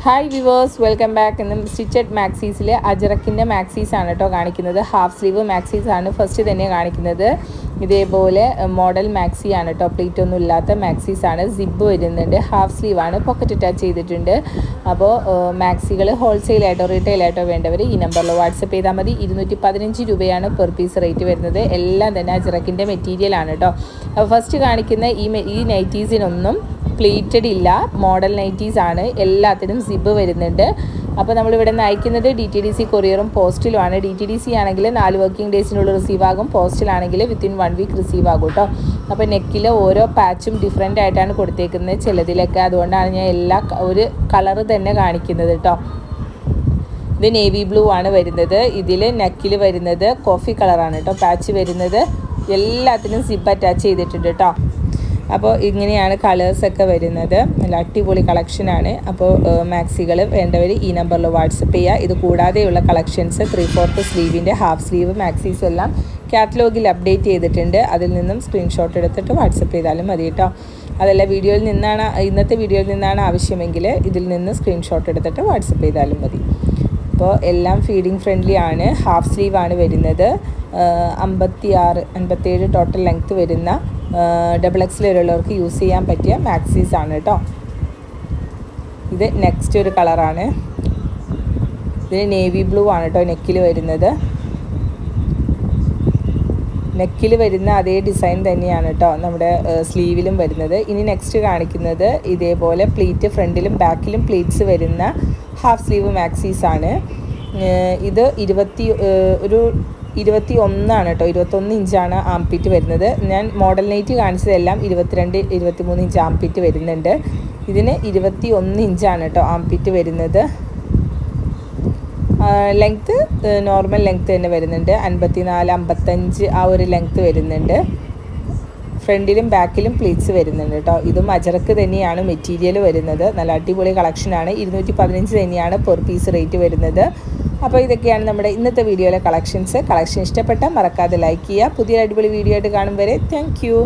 Hi viewers, welcome back. ഇന്നും stitched മാക്സീസിൽ അജറക്കിൻ്റെ maxis ആണ് കേട്ടോ കാണിക്കുന്നത്. ഹാഫ് സ്ലീവ് മാക്സീസ് ആണ് ഫസ്റ്റ് തന്നെ കാണിക്കുന്നത്. ഇതേപോലെ മോഡൽ മാക്സി ആണ് കേട്ടോ, പ്ലീറ്റ് ഒന്നും ഇല്ലാത്ത മാക്സീസ് ആണ്. സിബ് വരുന്നുണ്ട്, ഹാഫ് സ്ലീവ് ആണ്, പോക്കറ്റ് അറ്റാച്ച് ചെയ്തിട്ടുണ്ട്. അപ്പോൾ മാക്സികൾ ഹോൾസെയിലായിട്ടോ റീറ്റെയിലായിട്ടോ വേണ്ടവർ ഈ നമ്പറിൽ വാട്സപ്പ് ചെയ്താൽ മതി. 215 രൂപയാണ് പെർ പീസ് റേറ്റ് വരുന്നത്. എല്ലാം തന്നെ അജറക്കിൻ്റെ മെറ്റീരിയൽ ആണ് കേട്ടോ. അപ്പോൾ ഫസ്റ്റ് കാണിക്കുന്ന ഈ നൈറ്റീസിനൊന്നും പ്ലീറ്റഡ് ഇല്ല, മോഡൽ നൈറ്റീസ് ആണ്. എല്ലാത്തിനും സിബ് വരുന്നുണ്ട്. അപ്പോൾ നമ്മളിവിടെ നിന്ന് അയക്കുന്നത് DTDC കൊറിയറും പോസ്റ്റിലുമാണ്. DTDC ആണെങ്കിൽ 4 വർക്കിംഗ് ഡേയ്സിനുള്ളിൽ റിസീവ് ആകും, പോസ്റ്റിലാണെങ്കിൽ വിത്തിൻ 1 വീക്ക് റിസീവ് ആകും കേട്ടോ. അപ്പോൾ നെക്കിൽ ഓരോ പാച്ചും ഡിഫറെൻ്റ് ആയിട്ടാണ് കൊടുത്തേക്കുന്നത് ചിലതിലൊക്കെ. അതുകൊണ്ടാണ് ഞാൻ ഒരു കളറ് തന്നെ കാണിക്കുന്നത് കേട്ടോ. ഇത് നേവി ബ്ലൂ ആണ് വരുന്നത്. ഇതിൽ നെക്കിൽ വരുന്നത് കോഫി കളറാണ് കേട്ടോ. പാച്ച് വരുന്നത് എല്ലാത്തിനും സിബ് അറ്റാച്ച് ചെയ്തിട്ടുണ്ട് കേട്ടോ. അപ്പോൾ ഇങ്ങനെയാണ് കളേഴ്സൊക്കെ വരുന്നത്. നല്ല അടിപൊളി കളക്ഷനാണ്. അപ്പോൾ മാക്സികൾ വേണ്ടവർ ഈ നമ്പറിൽ വാട്സപ്പ് ചെയ്യുക. ഇത് കൂടാതെയുള്ള കളക്ഷൻസ് 3/4 സ്ലീവിൻ്റെ ഹാഫ് സ്ലീവ് മാക്സീസ് എല്ലാം കാറ്റലോഗിൽ അപ്ഡേറ്റ് ചെയ്തിട്ടുണ്ട്. അതിൽ നിന്നും സ്ക്രീൻഷോട്ട് എടുത്തിട്ട് വാട്സപ്പ് ചെയ്താലും മതി കേട്ടോ. അതല്ല ഇന്നത്തെ വീഡിയോയിൽ നിന്നാണ് ആവശ്യമെങ്കിൽ ഇതിൽ നിന്ന് സ്ക്രീൻഷോട്ട് എടുത്തിട്ട് വാട്സപ്പ് ചെയ്താലും മതി. അപ്പോൾ എല്ലാം ഫീഡിങ് ഫ്രണ്ട്ലി ആണ്. ഹാഫ് സ്ലീവ് ആണ് വരുന്നത്. 57 ടോട്ടൽ ലെങ്ത്ത് വരുന്ന XXL വരെയുള്ളവർക്ക് യൂസ് ചെയ്യാൻ പറ്റിയ മാക്സീസ് ആണ് കേട്ടോ. ഇത് നെക്സ്റ്റ് ഒരു കളറാണ്. ഇതിന് നേവി ബ്ലൂ ആണ് കേട്ടോ നെക്കിൽ വരുന്നത്. നെക്കിൽ വരുന്ന അതേ ഡിസൈൻ തന്നെയാണ് കേട്ടോ നമ്മുടെ സ്ലീവിലും വരുന്നത്. ഇനി നെക്സ്റ്റ് കാണിക്കുന്നത് ഇതേപോലെ പ്ലീറ്റ് ഫ്രണ്ടിലും ബാക്കിലും പ്ലീറ്റ്സ് വരുന്ന ഹാഫ് സ്ലീവ് മാക്സീസ് ആണ്. ഇത് 21 കേട്ടോ, 21 ഇഞ്ചാണ് ആംപിറ്റ് വരുന്നത്. ഞാൻ മോഡൽ നൈറ്റ് കാണിച്ചതെല്ലാം 22-23 ഇഞ്ച് ആംപിറ്റ് വരുന്നുണ്ട്. ഇതിന് 21 ഇഞ്ചാണ് കേട്ടോ ആംപിറ്റ് വരുന്നത്. ലെങ്ത്ത് നോർമൽ ലെങ്ത്ത് തന്നെ വരുന്നുണ്ട്. 54-55 ആ ഒരു ലെങ്ത്ത് വരുന്നുണ്ട്. ഫ്രണ്ടിലും ബാക്കിലും പ്ലീറ്റ്സ് വരുന്നുണ്ട് കേട്ടോ. ഇതും അജറക്ക് തന്നെയാണ് മെറ്റീരിയൽ വരുന്നത്. നല്ല അടിപൊളി കളക്ഷനാണ്. 215 തന്നെയാണ് പെർ പീസ് റേറ്റ് വരുന്നത്. അപ്പോൾ ഇതൊക്കെയാണ് നമ്മുടെ ഇന്നത്തെ വീഡിയോയിലെ കളക്ഷൻ ഇഷ്ടപ്പെട്ടാൽ മറക്കാതെ ലൈക്ക് ചെയ്യുക. പുതിയ അടിപൊളി വീഡിയോ ആയിട്ട് കാണും വരെ താങ്ക് യു.